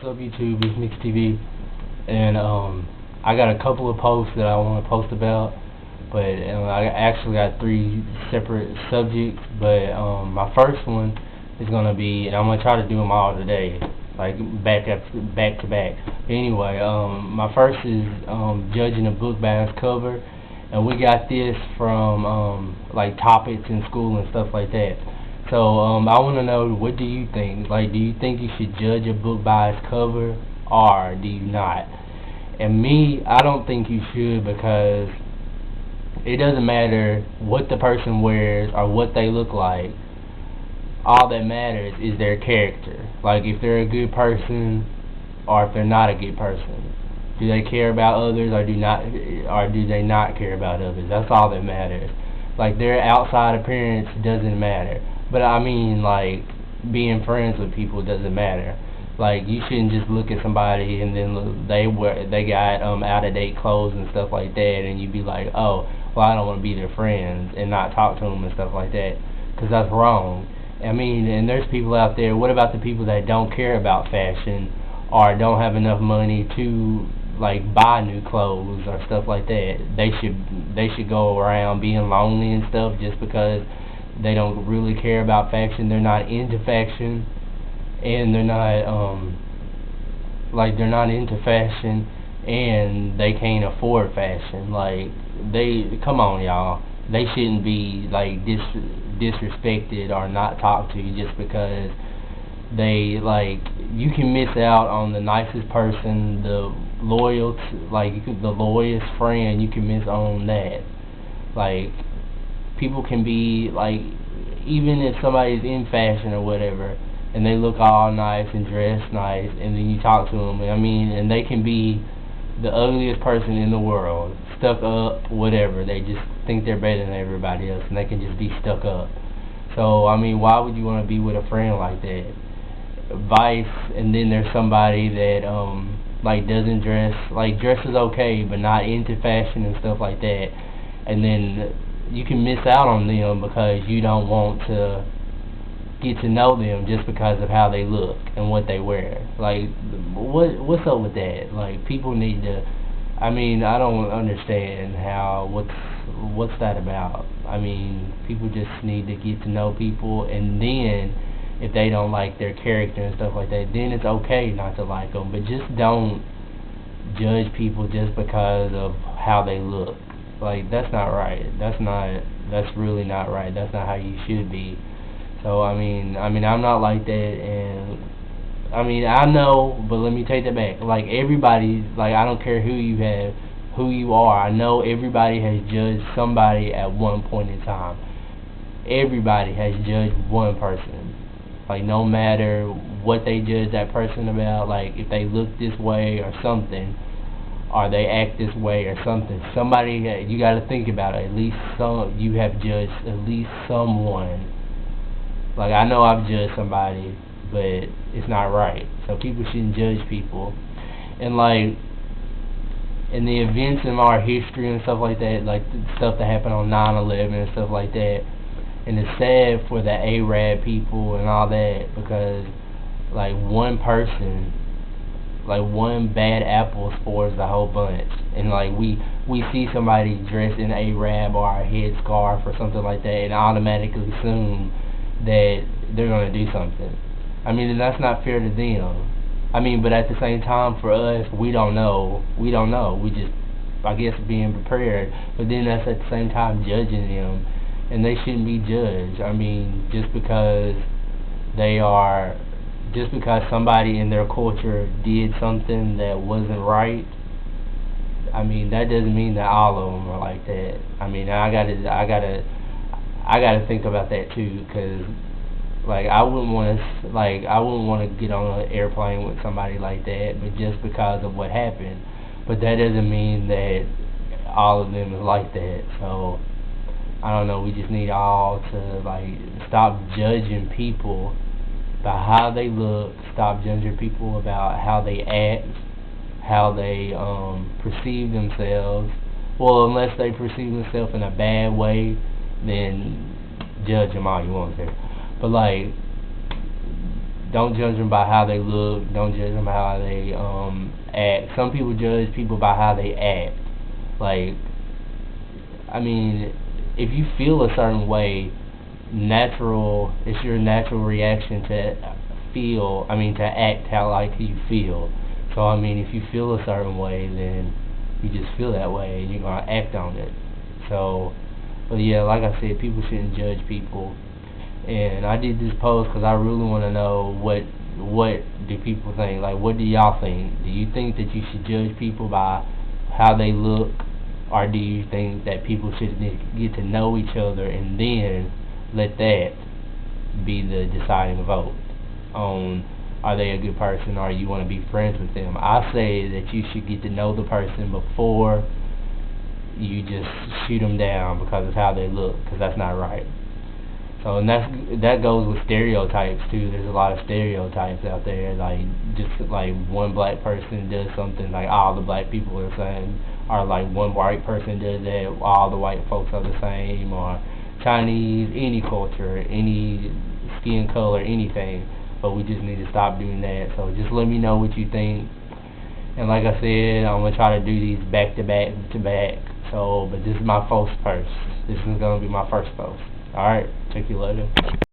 up YouTube? It's Mix TV, and I got a couple of posts that I want to post about, but I actually got three separate subjects. But my first one is gonna be, and I'm gonna try to do them all today, like back to back. Anyway, my first is judging a book by its cover, and we got this from like topics in school and stuff like that. So I want to know, what do you think? Like, do you think you should judge a book by its cover, or do you not? And me, I don't think you should, because it doesn't matter what the person wears or what they look like. All that matters is their character. Like, if they're a good person or if they're not a good person. Do they care about others, or do they not care about others? That's all that matters. Like, their outside appearance doesn't matter. But I mean, like, being friends with people doesn't matter. Like, you shouldn't just look at somebody and then they got out of date clothes and stuff like that, and you be like, oh, well, I don't want to be their friends, and not talk to them and stuff like that, because that's wrong. I mean, and there's people out there. What about the people that don't care about fashion, or don't have enough money to like buy new clothes or stuff like that? They should go around being lonely and stuff just because they don't really care about fashion. They're not into fashion, and they're not into fashion, and they can't afford fashion. Like, come on, y'all. They shouldn't be like disrespected or not talked to just because they, like, you can miss out on the nicest person, the the loyalest friend. You can miss on that. Like, people can be like, even if somebody's in fashion or whatever, and they look all nice and dress nice, and then you talk to them, I mean, and they can be the ugliest person in the world, stuck up, whatever. They just think they're better than everybody else, and they can just be stuck up. So, I mean, why would you want to be with a friend like that? Vice, and then there's somebody that like doesn't dress, like dresses okay, but not into fashion and stuff like that, and then you can miss out on them because you don't want to get to know them just because of how they look and what they wear. Like, what's up with that? Like, people need to, I mean, I don't understand what's that about. I mean, people just need to get to know people, and then if they don't like their character and stuff like that, then it's okay not to like them. But just don't judge people just because of how they look. Like, that's not right. That's really not right. That's not how you should be. So, I mean, I'm not like that, and I mean, I know, but let me take that back. Like, everybody, like, I don't care who you are. I know everybody has judged somebody at one point in time. Everybody has judged one person. Like, no matter what they judge that person about, like, if they look this way or something, or they act this way or something, you got to think about it. At least you have judged at least someone. Like, I know I've judged somebody, but it's not right. So people shouldn't judge people. And, like, in the events in our history and stuff like that, like the stuff that happened on 9/11 and stuff like that, and it's sad for the Arab people and all that, because, like, one person, like, one bad apple spoils the whole bunch. And, like, we see somebody dressed in Arab or a headscarf or something like that, and automatically assume that they're going to do something. I mean, and that's not fair to them. I mean, but at the same time, for us, we don't know. We just, I guess, being prepared. But then that's at the same time judging them, and they shouldn't be judged. I mean, just because somebody in their culture did something that wasn't right, I mean, that doesn't mean that all of them are like that. I mean, I gotta think about that too, because, like, I wouldn't want to get on an airplane with somebody like that, but just because of what happened. But that doesn't mean that all of them is like that. So, I don't know, we just need all to, like, stop judging people by how they look, stop judging people about how they act, how they perceive themselves. Well, unless they perceive themselves in a bad way, then judge them all you want to. But, like, don't judge them by how they look. Don't judge them by how they act. Some people judge people by how they act. Like, I mean, if you feel a certain way, it's your natural reaction to to act how like you feel. So I mean, if you feel a certain way, then you just feel that way and you're gonna act on it. So, but yeah, like I said, people shouldn't judge people. And I did this post because I really want to know what do people think. Like, what do y'all think? Do you think that you should judge people by how they look, or do you think that people should get to know each other and then let that be the deciding vote on are they a good person or you want to be friends with them? I say that you should get to know the person before you just shoot them down because of how they look, because that's not right. So, and that goes with stereotypes too. There's a lot of stereotypes out there. Like, just like one black person does something, like all the black people are the same, or like one white person does that, all the white folks are the same, or Chinese, any culture, any skin color, anything. But we just need to stop doing that. So just let me know what you think. And like I said, I'm gonna try to do these back to back. So, but this is my first post. This is gonna be my first post. Alright, check you later.